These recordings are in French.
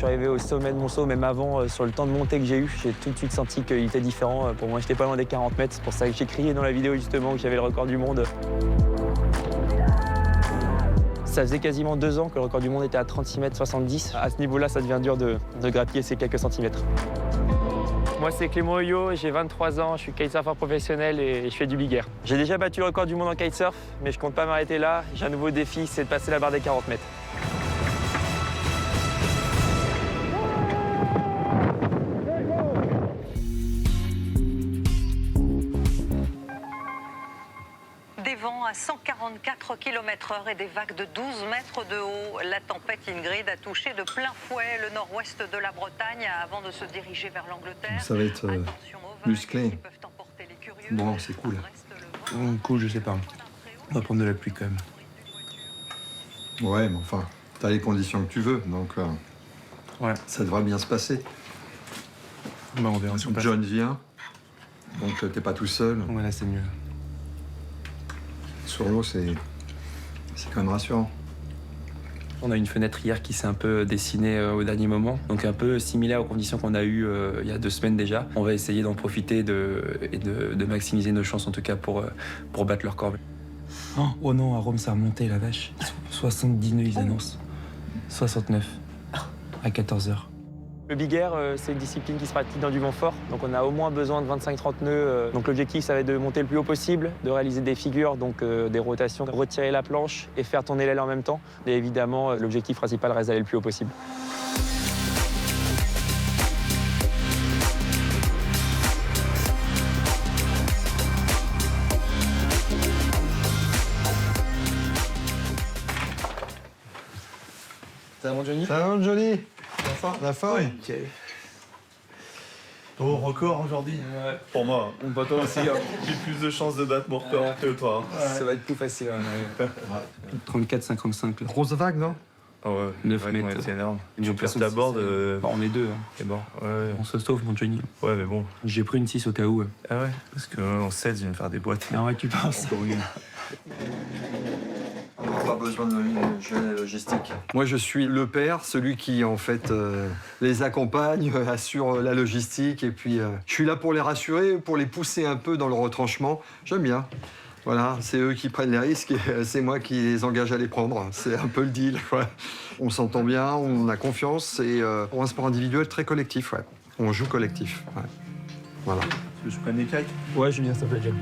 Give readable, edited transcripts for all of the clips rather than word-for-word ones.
suis arrivé au sommet de mon saut, même avant, sur le temps de montée que j'ai eu, j'ai tout de suite senti qu'il était différent. Pour moi, j'étais pas loin des 40 mètres. C'est pour ça que j'ai crié dans la vidéo justement que j'avais le record du monde. Ça faisait quasiment 2 ans que le record du monde était à 36 mètres 70. À ce niveau-là, ça devient dur de grappiller ces quelques centimètres. Moi, c'est Clément Heuillot, j'ai 23 ans, je suis kitesurfer professionnel et je fais du big air. J'ai déjà battu le record du monde en kitesurf, mais je compte pas m'arrêter là. J'ai un nouveau défi, c'est de passer la barre des 40 mètres. Des vents à 144 km/h et des vagues de 12 mètres de haut. La tempête Ingrid a touché de plein fouet le nord-ouest de la Bretagne avant de se diriger vers l'Angleterre. Ça va être musclé. Bon, c'est cool. Cool, je sais pas. On va prendre de la pluie quand même. Ouais, mais enfin, t'as les conditions que tu veux, donc Ouais. ça devrait bien se passer. Bah, on verra sur place. John vient, donc t'es pas tout seul. Ouais, là, c'est mieux. Sur l'eau, c'est quand même rassurant. On a une fenêtre hier qui s'est un peu dessinée au dernier moment, donc un peu similaire aux conditions qu'on a eues il y a 2 semaines déjà. On va essayer d'en profiter et de maximiser nos chances en tout cas pour battre leur corps. Oh non, à Rome ça a remonté la vache. 70 nœuds ils annoncent. 69 à 14h. Le big air, c'est une discipline qui se pratique dans du vent fort, donc on a au moins besoin de 25-30 nœuds. Donc l'objectif, ça va être de monter le plus haut possible, de réaliser des figures, donc des rotations, retirer la planche et faire tourner l'aile en même temps. Et évidemment, l'objectif principal reste d'aller le plus haut possible. Ça va mon Johnny? Ça va, Johnny? La forme? Ok. Ton record aujourd'hui? Ouais. Pour moi. Bah toi aussi, hein. J'ai plus de chances de battre mon record que toi. Ça va être plus facile. 34-55. Grosse vague, non? Ah ouais, 9 ouais, mètres. C'est énorme. Ils ont perce la board. Bah, on est 2. Hein. Et bon, ouais. On se sauve mon Johnny. Ouais, mais bon. J'ai pris une 6 au cas où. Ah ouais? Parce qu'en 16, je viens de faire des boîtes. Ah ouais, tu penses? Pas besoin de gérer la logistique. Moi, je suis le père, celui qui, en fait, les accompagne, assure la logistique. Et puis, je suis là pour les rassurer, pour les pousser un peu dans le retranchement. J'aime bien. Voilà, c'est eux qui prennent les risques et c'est moi qui les engage à les prendre. C'est un peu le deal. Ouais. On s'entend bien, on a confiance. Et pour un sport individuel très collectif, ouais. On joue collectif. Ouais. Voilà. Tu veux que je prenne les kites? Ouais, Julien, ça plaît, John.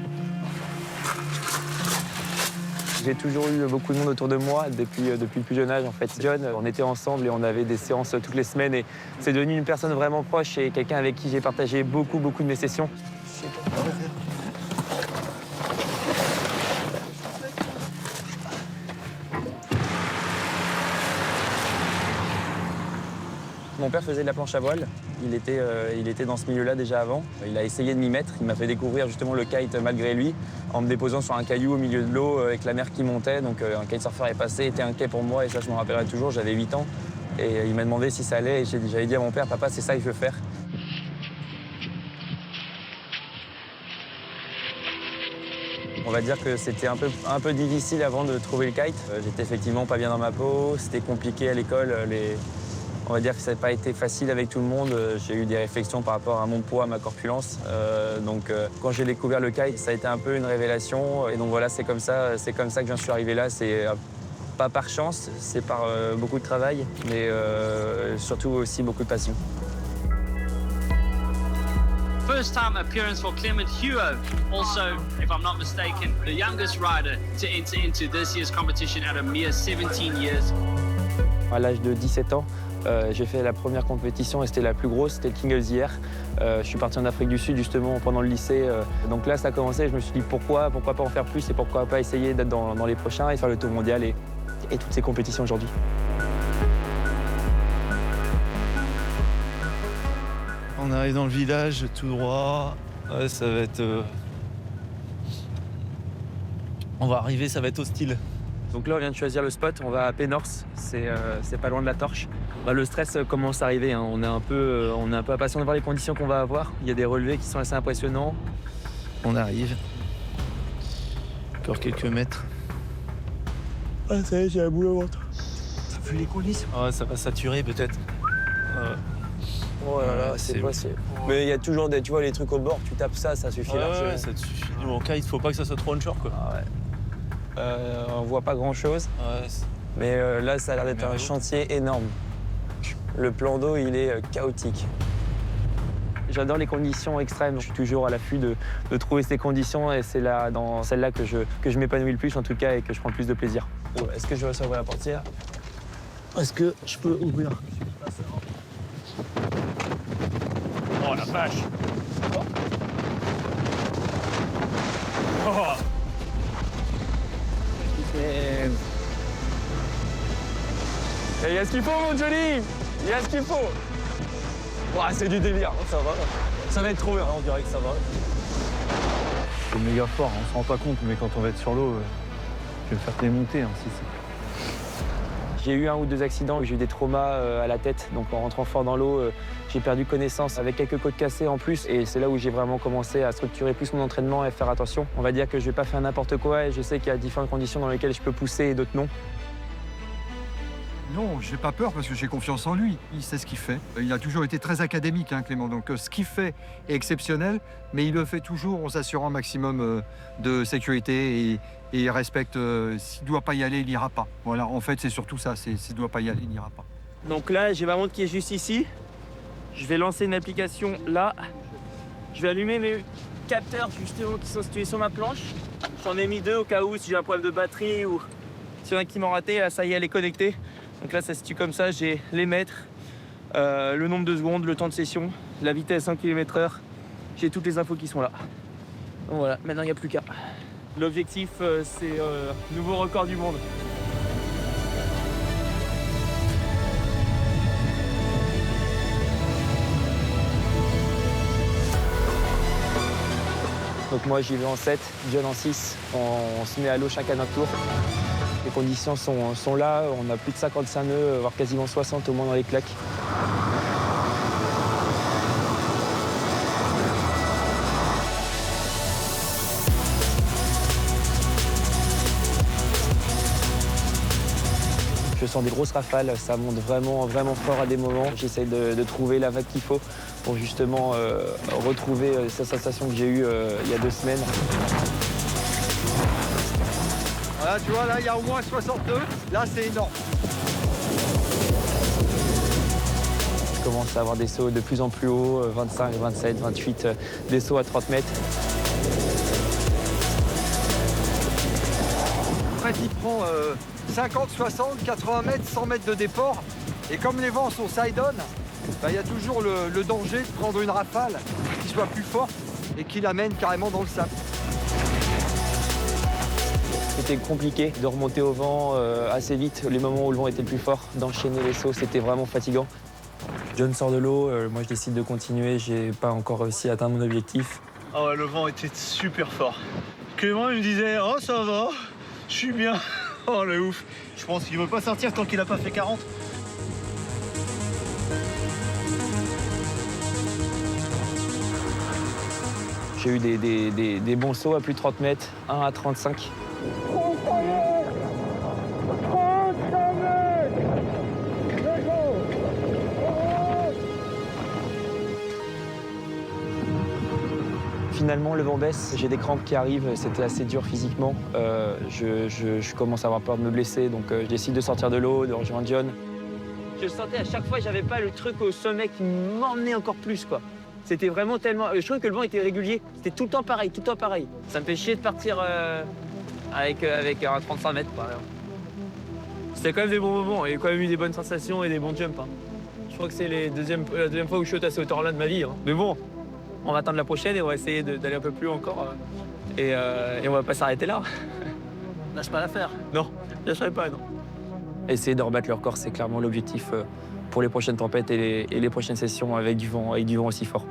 J'ai toujours eu beaucoup de monde autour de moi depuis le plus jeune âge en fait. John, on était ensemble et on avait des séances toutes les semaines et c'est devenu une personne vraiment proche et quelqu'un avec qui j'ai partagé beaucoup de mes sessions. Mon père faisait de la planche à voile. Il était dans ce milieu-là déjà avant. Il a essayé de m'y mettre. Il m'a fait découvrir justement le kite malgré lui, en me déposant sur un caillou au milieu de l'eau avec la mer qui montait. Donc un kitesurfer est passé, était inquiet pour moi et ça je m'en rappellerai toujours. J'avais 8 ans et il m'a demandé si ça allait et j'avais dit à mon père, papa c'est ça que je veux faire. On va dire que c'était un peu difficile avant de trouver le kite. J'étais effectivement pas bien dans ma peau, c'était compliqué à l'école. On va dire que ça n'a pas été facile avec tout le monde. J'ai eu des réflexions par rapport à mon poids, à ma corpulence. Quand j'ai découvert le kite, ça a été un peu une révélation. Et donc voilà, c'est comme ça que j'en suis arrivé là. C'est pas par chance, c'est par beaucoup de travail, mais surtout aussi beaucoup de passion. First time appearance for Clement Heuo, also, if I'm not mistaken, the youngest rider to enter into this year's competition at a mere 17 years. À l'âge de 17 ans, j'ai fait la première compétition et c'était la plus grosse, c'était le King of the Air. Je suis parti en Afrique du Sud justement pendant le lycée. Donc là, ça a commencé, je me suis dit pourquoi pas en faire plus et pourquoi pas essayer d'être dans les prochains et faire le tour mondial et toutes ces compétitions aujourd'hui. On arrive dans le village tout droit. Ouais, ça va être. On va arriver, ça va être hostile. Donc là, on vient de choisir le spot, on va à Pénorce, c'est pas loin de la Torche. Bah, le stress commence à arriver, hein. On est un peu impatient de voir les conditions qu'on va avoir. Il y a des relevés qui sont assez impressionnants. On arrive. Encore quelques mètres. Ah ça y est, j'ai la boule au ventre. T'as vu les coulisses? Ouais, ça va saturer peut-être. Oh là là, Ouais, c'est c'est possible. Mais il y a toujours des, tu vois, les trucs au bord, tu tapes ça suffit largement. Ouais, ça te suffit. En kite, faut pas que ça soit trop onshore, quoi. Ah ouais. On voit pas grand-chose, Ouais, mais là, ça a l'air d'être un Merlot. chantier énorme. Le plan d'eau, il est chaotique. J'adore les conditions extrêmes. Je suis toujours à l'affût de trouver ces conditions et c'est là, dans celle-là que je m'épanouis le plus, en tout cas, et que je prends le plus de plaisir. Est-ce que je vais ouvrir la portière? Est-ce que je peux ouvrir? Oh la vache! Oh. Et il y a ce qu'il faut, mon Johnny! Il y a ce qu'il faut! Ouah, c'est du délire, ça va. Ça va être trop bien. On dirait que ça va. C'est méga fort, on se rend pas compte, mais quand on va être sur l'eau, je vais me faire démonter. Hein, si c'est... J'ai eu 1 ou 2 accidents, j'ai eu des traumas à la tête, donc en rentrant fort dans l'eau, j'ai perdu connaissance avec quelques côtes cassées en plus, et c'est là où j'ai vraiment commencé à structurer plus mon entraînement et faire attention. On va dire que je vais pas faire n'importe quoi, et je sais qu'il y a différentes conditions dans lesquelles je peux pousser et d'autres non. Non, j'ai pas peur parce que j'ai confiance en lui. Il sait ce qu'il fait. Il a toujours été très académique, hein, Clément. Donc ce qu'il fait est exceptionnel, mais il le fait toujours en s'assurant un maximum de sécurité et il respecte. S'il ne doit pas y aller, il n'ira pas. Voilà, en fait, c'est surtout ça. S'il ne doit pas y aller, il n'ira pas. Donc là, j'ai ma montre qui est juste ici. Je vais lancer une application là. Je vais allumer mes capteurs justement qui sont situés sur ma planche. J'en ai mis 2 au cas où si j'ai un problème de batterie ou s'il y en a qui m'ont raté. Là, ça y est, elle est connectée. Donc là, ça se situe comme ça. J'ai les mètres, le nombre de secondes, le temps de session, la vitesse en km/h. J'ai toutes les infos qui sont là. Donc voilà, maintenant il n'y a plus qu'à. L'objectif, c'est nouveau record du monde. Donc moi j'y vais en 7, John en 6. On se met à l'eau chacun notre tour. Les conditions sont là, on a plus de 55 nœuds, voire quasiment 60 au moins dans les claques. Je sens des grosses rafales, ça monte vraiment fort à des moments. J'essaie de trouver la vague qu'il faut pour justement retrouver cette sensation que j'ai eue il y a 2 semaines. Voilà, tu vois, là, il y a au moins 62. Là, c'est énorme. Je commence à avoir des sauts de plus en plus hauts, 25, 27, 28, des sauts à 30 mètres. En fait, il prend 50, 60, 80 mètres, 100 mètres de déport. Et comme les vents sont side-on, bah, il y a toujours le danger de prendre une rafale qui soit plus forte et qui l'amène carrément dans le sable. C'était compliqué de remonter au vent assez vite, les moments où le vent était le plus fort, d'enchaîner les sauts, c'était vraiment fatigant. John sort de l'eau, moi je décide de continuer, j'ai pas encore réussi à atteindre mon objectif. Ah ouais, le vent était super fort. Clément, il me disait, oh ça va, je suis bien. Oh le ouf. Je pense qu'il veut pas sortir tant qu'il a pas fait 40. J'ai eu des bons sauts à plus de 30 mètres, 1 à 35. Finalement, le vent baisse, j'ai des crampes qui arrivent, c'était assez dur physiquement. Je commence à avoir peur de me blesser, donc je décide de sortir de l'eau, de rejoindre John. Je sentais à chaque fois, j'avais pas le truc au sommet qui m'emmenait encore plus, quoi. C'était vraiment tellement... Je trouvais que le vent était régulier, c'était tout le temps pareil, tout le temps pareil. Ça me fait chier de partir avec un 35 mètres, par exemple. C'était quand même des bons moments, et quand même eu des bonnes sensations et des bons jumps. Hein. Je crois que c'est la deuxième fois où je saute à ces hauteurs-là de ma vie. Hein. Mais bon, on va attendre la prochaine et on va essayer d'aller un peu plus haut encore. Et on va pas s'arrêter là. Lâche pas l'affaire. Non, je lâcherai pas, non. Essayer de rebattre le record, c'est clairement l'objectif pour les prochaines tempêtes et les prochaines sessions avec du vent aussi fort.